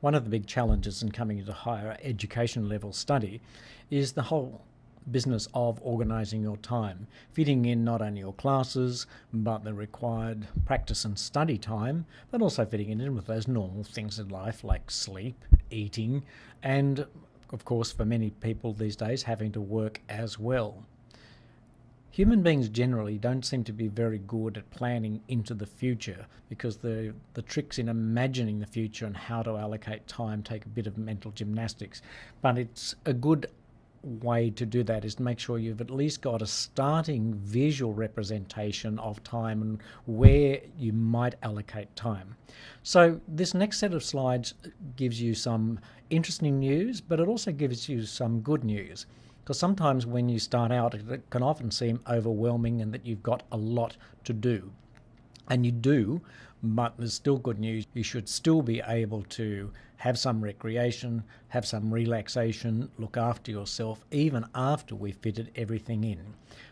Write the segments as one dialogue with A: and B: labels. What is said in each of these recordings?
A: One of the big challenges in coming into higher education level study is the whole business of organising your time, fitting in not only your classes but the required practice and study time, but also fitting it in with those normal things in life like sleep, eating, and of course for many people these days having to work as well. Human beings generally don't seem to be very good at planning into the future because the tricks in imagining the future and how to allocate time take a bit of mental gymnastics. But it's a good way to do that is to make sure you've at least got a starting visual representation of time and where you might allocate time. So this next set of slides gives you some interesting news, but it also gives you some good news. Because sometimes when you start out, it can often seem overwhelming and that you've got a lot to do. And you do, but there's still good news. You should still be able to have some recreation, have some relaxation, look after yourself, even after we've fitted everything in.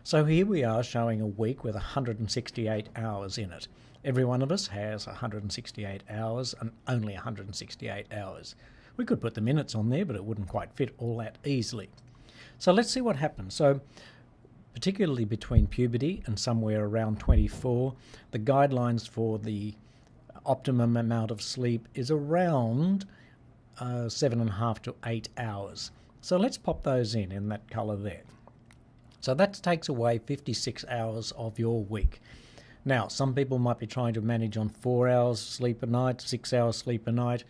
A: So here we are showing a week with 168 hours in it. Every one of us has 168 hours and only 168 hours. We could put the minutes on there, but it wouldn't quite fit all that easily. So let's see what happens. So particularly between puberty and somewhere around 24, the guidelines for the optimum amount of sleep is around 7.5 to 8 hours. So let's pop those in that colour there. So that takes away 56 hours of your week. Now, some people might be trying to manage on 4 hours sleep a night, 6 hours sleep a night.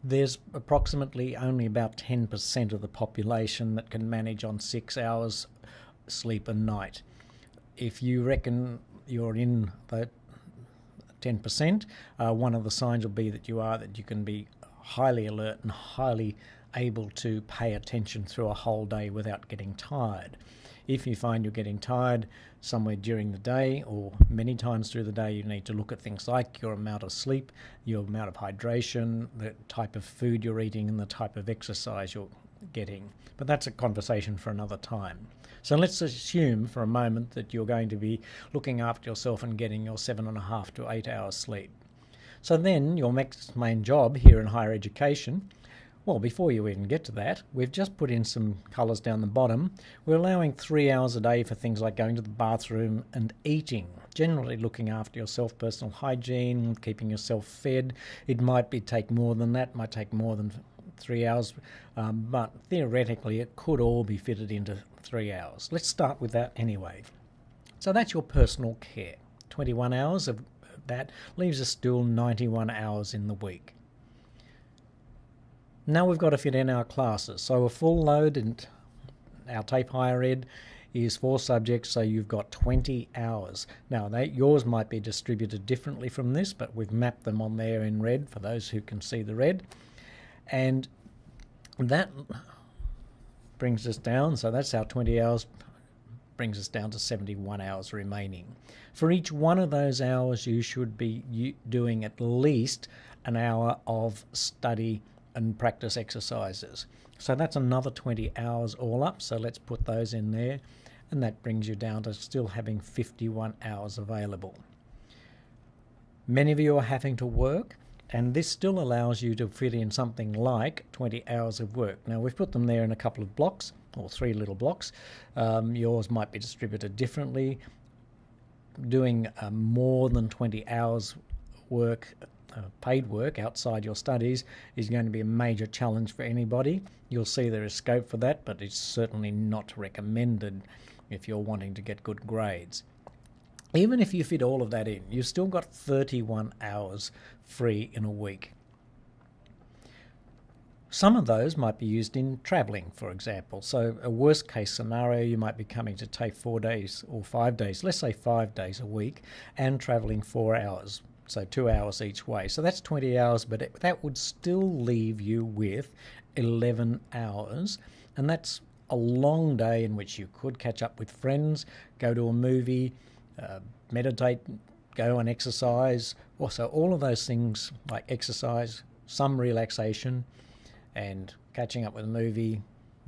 A: There's approximately only about 10% of the population that can manage on 6 hours sleep a night. If you reckon you're in the 10%, one of the signs will be that you can be highly alert and highly able to pay attention through a whole day without getting tired. If you find you're getting tired somewhere during the day or many times through the day, you need to look at things like your amount of sleep, your amount of hydration, the type of food you're eating and the type of exercise you're getting. But that's a conversation for another time. So let's assume for a moment that you're going to be looking after yourself and getting your 7.5 to 8 hours sleep. So then your next main job here in higher education, well, before you even get to that, we've just put in some colours down the bottom. We're allowing 3 hours a day for things like going to the bathroom and eating, generally looking after yourself, personal hygiene, keeping yourself fed. It might take more than that, might take more than 3 hours, but theoretically it could all be fitted into 3 hours. Let's start with that anyway. So that's your personal care. 21 hours of that leaves us still 91 hours in the week. Now we've got to fit in our classes. So a full load in our TAFE Higher Ed is 4 subjects, so you've got 20 hours. Now yours might be distributed differently from this, but we've mapped them on there in red for those who can see the red. And that brings us down, so that's our 20 hours, brings us down to 71 hours remaining. For each one of those hours, you should be doing at least an hour of study and practice exercises. So that's another 20 hours all up, so let's put those in there, and that brings you down to still having 51 hours available. Many of you are having to work, and this still allows you to fit in something like 20 hours of work. Now we've put them there in a couple of blocks, or 3 little blocks. Yours might be distributed differently. Doing more than 20 hours work, paid work outside your studies is going to be a major challenge for anybody. You'll see there is scope for that, but it's certainly not recommended if you're wanting to get good grades. Even if you fit all of that in, you've still got 31 hours free in a week. Some of those might be used in travelling, for example. So a worst case scenario, you might be coming to take 4 days or 5 days, let's say 5 days a week, and travelling 4 hours. So 2 hours each way. So that's 20 hours, but that would still leave you with 11 hours. And that's a long day in which you could catch up with friends, go to a movie, meditate, go and exercise. Also, all of those things like exercise, some relaxation, and catching up with a movie,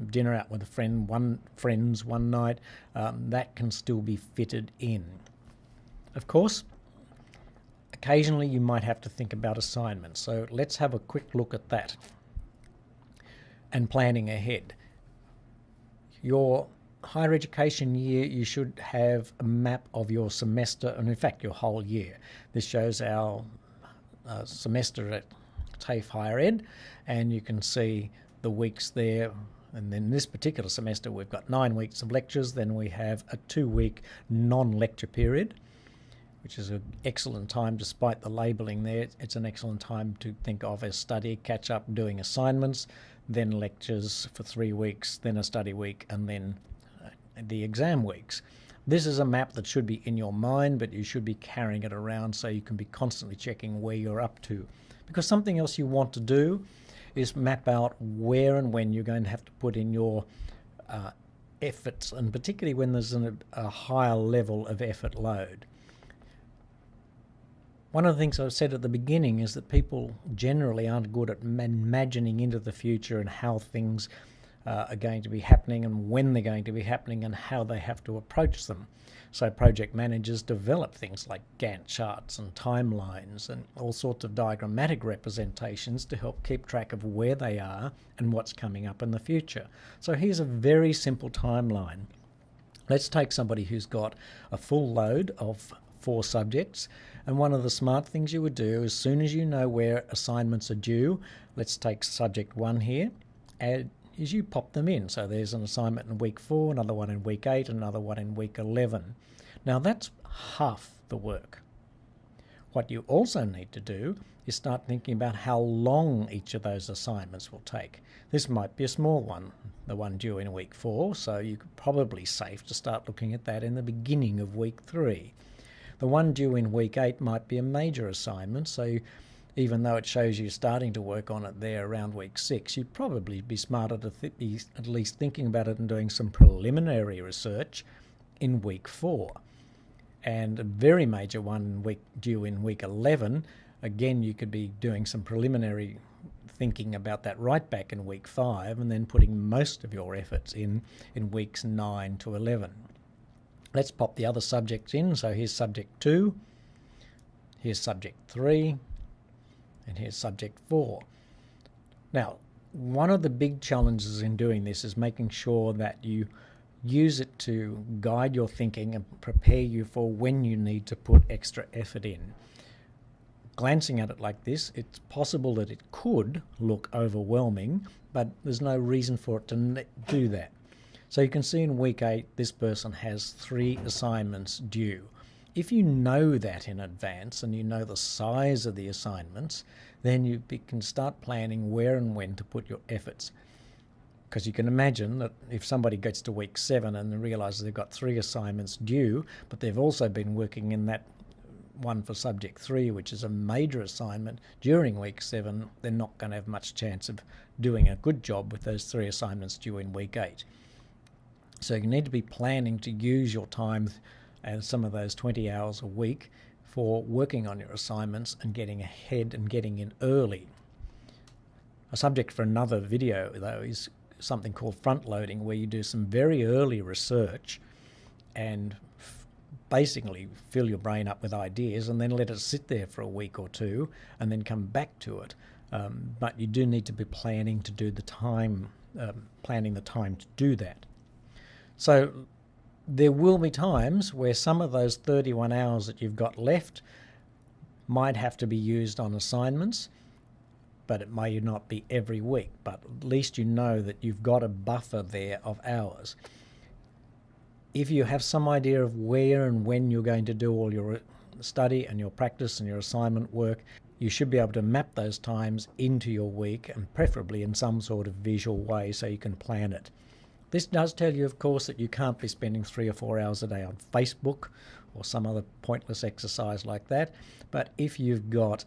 A: dinner out with a friend, friends one night, that can still be fitted in. Of course, occasionally you might have to think about assignments, so let's have a quick look at that. and planning ahead. Your higher education year, you should have a map of your semester, and in fact your whole year. This shows our semester at TAFE Higher Ed, and you can see the weeks there. And then this particular semester we've got 9 weeks of lectures, then we have a 2-week non-lecture period, which is an excellent time. Despite the labelling there, it's an excellent time to think of as study, catch up doing assignments, then lectures for 3 weeks, then a study week, and then the exam weeks. This is a map that should be in your mind, but you should be carrying it around so you can be constantly checking where you're up to. Because something else you want to do is map out where and when you're going to have to put in your efforts, and particularly when there's a higher level of effort load. One of the things I've said at the beginning is that people generally aren't good at imagining into the future and how things are going to be happening and when they're going to be happening and how they have to approach them. So project managers develop things like Gantt charts and timelines and all sorts of diagrammatic representations to help keep track of where they are and what's coming up in the future. So here's a very simple timeline. Let's take somebody who's got a full load of 4 subjects, and one of the smart things you would do, as soon as you know where assignments are due, let's take subject 1 here, is you pop them in. So there's an assignment in week 4, another one in week 8, another one in week 11. Now that's half the work. What you also need to do is start thinking about how long each of those assignments will take. This might be a small one, the one due in week 4, so you could probably safe to start looking at that in the beginning of week 3. The one due in week 8 might be a major assignment, so even though it shows you starting to work on it there around week 6, you'd probably be smarter to be at least thinking about it and doing some preliminary research in week 4. And a very major one due in week 11, again you could be doing some preliminary thinking about that right back in week 5 and then putting most of your efforts in weeks 9 to 11. Let's pop the other subjects in. So here's subject 2, here's subject 3, and here's subject 4. Now, one of the big challenges in doing this is making sure that you use it to guide your thinking and prepare you for when you need to put extra effort in. Glancing at it like this, it's possible that it could look overwhelming, but there's no reason for it to do that. So you can see in week 8, this person has 3 assignments due. If you know that in advance and you know the size of the assignments, then you can start planning where and when to put your efforts. Because you can imagine that if somebody gets to week 7 and realises they've got 3 assignments due, but they've also been working in that one for subject 3, which is a major assignment, during week 7, they're not going to have much chance of doing a good job with those 3 assignments due in week 8. So you need to be planning to use your time and some of those 20 hours a week for working on your assignments and getting ahead and getting in early. A subject for another video, though, is something called front loading, where you do some very early research and basically fill your brain up with ideas and then let it sit there for a week or 2 and then come back to it. But you do need to be planning to do the time, planning the time to do that. So there will be times where some of those 31 hours that you've got left might have to be used on assignments, but it may not be every week. But at least you know that you've got a buffer there of hours. If you have some idea of where and when you're going to do all your study and your practice and your assignment work, you should be able to map those times into your week, and preferably in some sort of visual way so you can plan it. This does tell you, of course, that you can't be spending 3 or 4 hours a day on Facebook or some other pointless exercise like that. But if you've got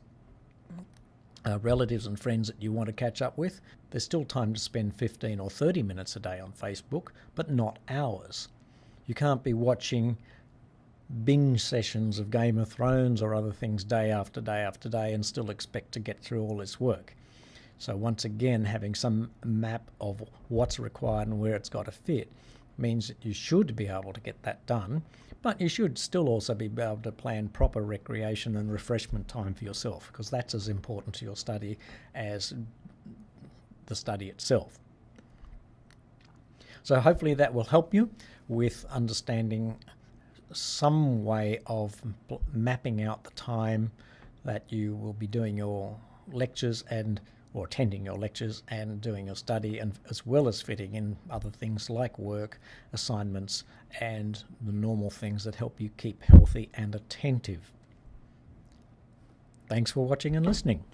A: relatives and friends that you want to catch up with, there's still time to spend 15 or 30 minutes a day on Facebook, but not hours. You can't be watching binge sessions of Game of Thrones or other things day after day after day and still expect to get through all this work. So once again, having some map of what's required and where it's got to fit means that you should be able to get that done, but you should still also be able to plan proper recreation and refreshment time for yourself, because that's as important to your study as the study itself. So hopefully that will help you with understanding some way of mapping out the time that you will be doing your lectures or attending your lectures and doing your study, and as well as fitting in other things like work, assignments, and the normal things that help you keep healthy and attentive. Thanks for watching and listening.